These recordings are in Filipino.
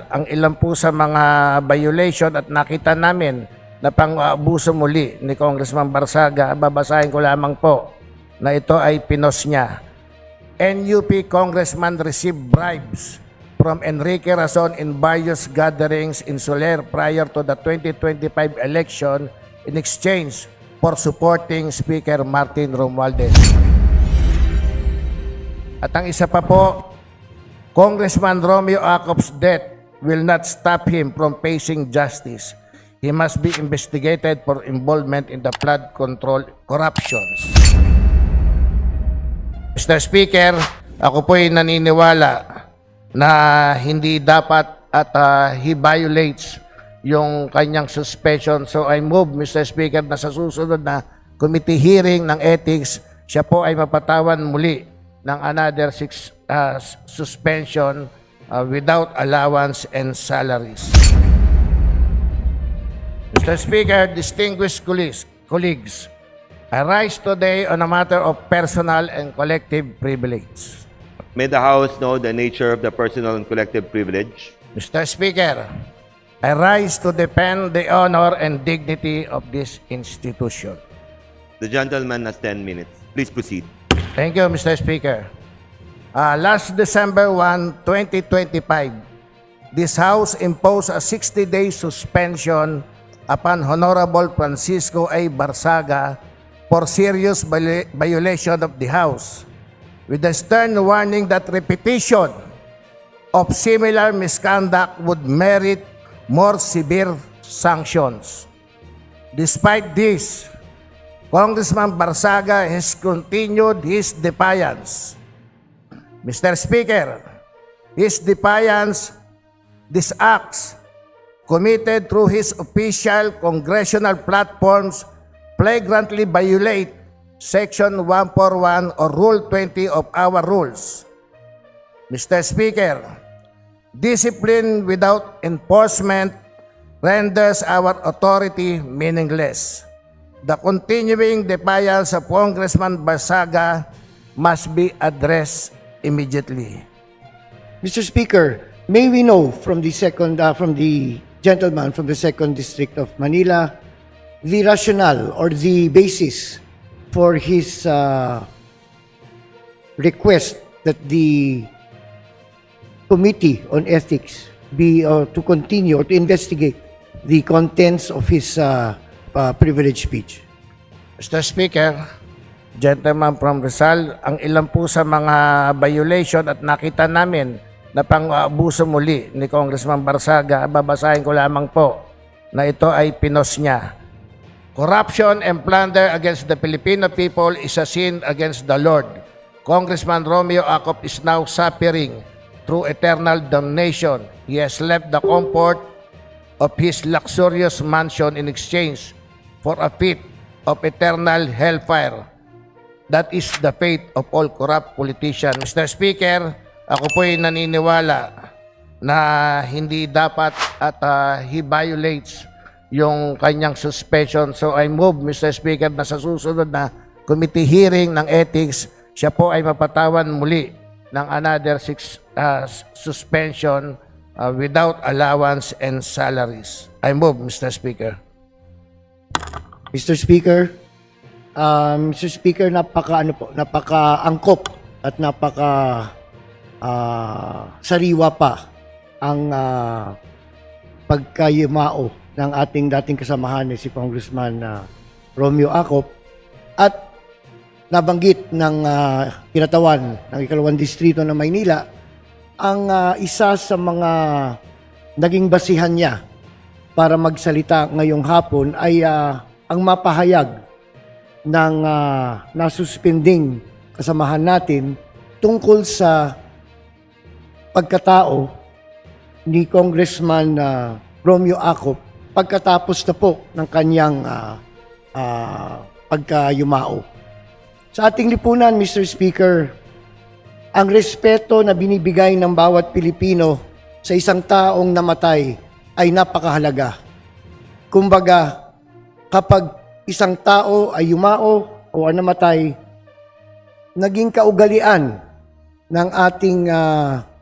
ang ilan po sa mga violation at nakita namin na pang-abuso muli ni Congressman Barsaga. Babasahin ko lamang po na ito ay pinos niya. NUP Congressman received bribes from Enrique Razon in various gatherings in Soler prior to the 2025 election in exchange for supporting Speaker Martin Romualdez. At ang isa pa po, Congressman Romeo Acop's death will not stop him from facing justice. He must be investigated for involvement in the flood control corruptions. Mr. Speaker, ako po'y naniniwala na hindi dapat at he violates yung kanyang suspension. So I move, Mr. Speaker, na sa susunod na committee hearing ng ethics, siya po ay mapatawan muli ng another 6 suspension without allowance and salaries. Mr. Speaker, distinguished colleagues, I rise today on a matter of personal and collective privilege. May the House know the nature of the personal and collective privilege. Mr. Speaker, I rise to defend the honor and dignity of this institution. The gentleman has 10 minutes. Please proceed. Thank you, Mr. Speaker. Last December 1, 2025, this House imposed a 60-day suspension upon Honorable Francisco A. Barsaga for serious violation of the House, with a stern warning that repetition of similar misconduct would merit more severe sanctions. Despite this, Congressman Barsaga has continued his defiance. Mr. Speaker, his defiance, these acts committed through his official congressional platforms flagrantly violate Section 141 or Rule 20 of our rules. Mr. Speaker, discipline without enforcement renders our authority meaningless. The continuing defiance of Congressman Barsaga must be addressed immediately. Mr. Speaker, may we know from the gentleman from the 2nd District of Manila the rationale or the basis for his request that the Committee on Ethics be to continue or to investigate the contents of his privileged speech. Mr. Speaker, gentleman from Rizal, ang ilan po sa mga violation at nakita namin na pang-abuso muli ni Congressman Barsaga, babasahin ko lamang po na ito ay pinos niya. Corruption and plunder against the Filipino people is a sin against the Lord. Congressman Romeo Acop is now suffering through eternal damnation. He has left the comfort of his luxurious mansion in exchange for a fit of eternal hellfire. That is the fate of all corrupt politicians. Mr. Speaker, ako po'y naniniwala na hindi dapat at he violates yung kanyang suspension. So I move, Mr. Speaker, na sa susunod na committee hearing ng ethics, siya po ay mapatawan muli ng another 6 suspension without allowance and salaries. I move, Mr. Speaker. Mr. Speaker, napaka-angkop at sariwa pa ang pagkayumao ng ating dating kasamahan si Congressman Romeo Acop at nabanggit ng kinatawan ng 2nd Distrito ng Maynila ang isa sa mga naging basihan niya para magsalita ngayong hapon ay ang mapahayag ng nasuspending kasamahan natin tungkol sa pagkatao ni Congressman Romeo Acop pagkatapos na po ng kanyang pagkayumao. Sa ating lipunan, Mr. Speaker, ang respeto na binibigay ng bawat Pilipino sa isang taong namatay ay napakahalaga. Kumbaga, kapag isang tao ay yumao o namatay, naging kaugalian ng ating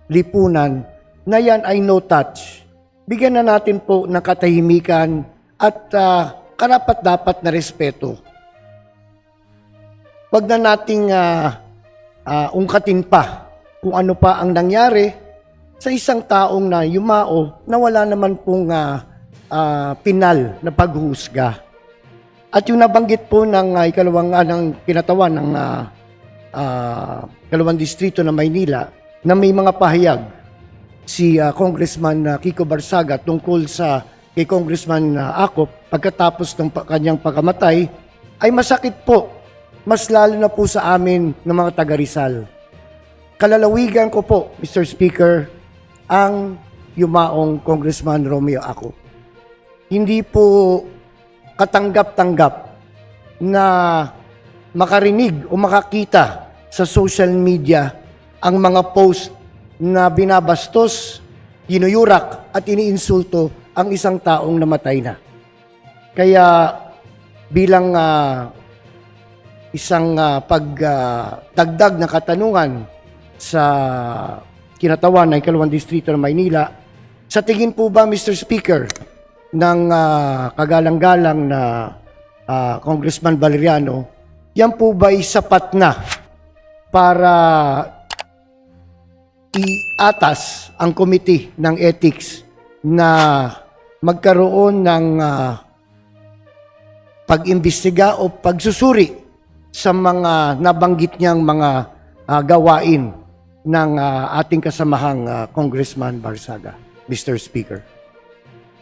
lipunan na yan ay no touch. Bigyan na natin po ng katahimikan at karapat-dapat na respeto. Huwag na nating ungkatin pa kung ano pa ang nangyari sa isang taong na yumao na wala naman pong pinal na paghusga. At yung nabanggit po ng ng kinatawan ng ikalawang distrito ng Maynila na may mga pahayag si Congressman Kiko Barsaga tungkol sa kay Congressman Acop pagkatapos ng kanyang pagkamatay ay masakit po, mas lalo na po sa amin ng mga taga Rizal. Kalalawigan ko po, Mr. Speaker, ang yumaong Congressman Romeo Acop. Hindi po katanggap-tanggap na makarinig o makakita sa social media ang mga post na binabastos, yinuyurak at iniinsulto ang isang taong namatay na. Kaya bilang isang pagdagdag na katanungan sa kinatawan ng ikalawang distrito ng Maynila, sa tingin po ba, Mr. Speaker, ng kagalang-galang na Congressman Valeriano, yan po ba'y sapat na para iatas ang committee ng ethics na magkaroon ng pag-imbestiga o pagsusuri sa mga nabanggit niyang mga gawain ng ating kasamahang Congressman Barsaga, Mr. Speaker?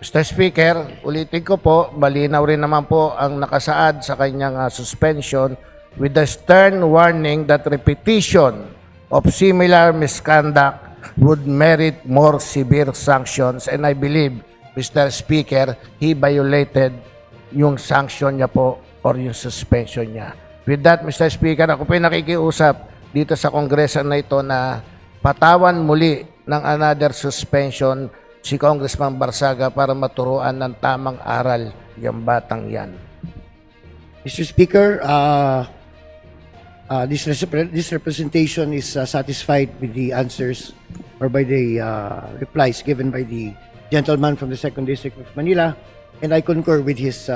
Mr. Speaker, ulitin ko po, malinaw rin naman po ang nakasaad sa kanyang suspension with the stern warning that repetition of similar misconduct would merit more severe sanctions, and I believe, Mr. Speaker, he violated yung sanction niya po or yung suspension niya. With that, Mr. Speaker, ako po nakikiusap dito sa kongreso na ito na patawan muli ng another suspension si Congressman Barsaga para maturuan ng tamang aral yung batang yan. Mr. Speaker, this representation is satisfied with the answers or by the replies given by the gentleman from the 2nd District of Manila, and I concur with his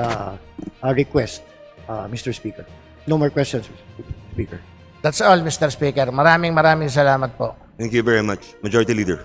request, Mr. Speaker. No more questions, Mr. Speaker. That's all, Mr. Speaker. Maraming salamat po. Thank you very much, Majority Leader.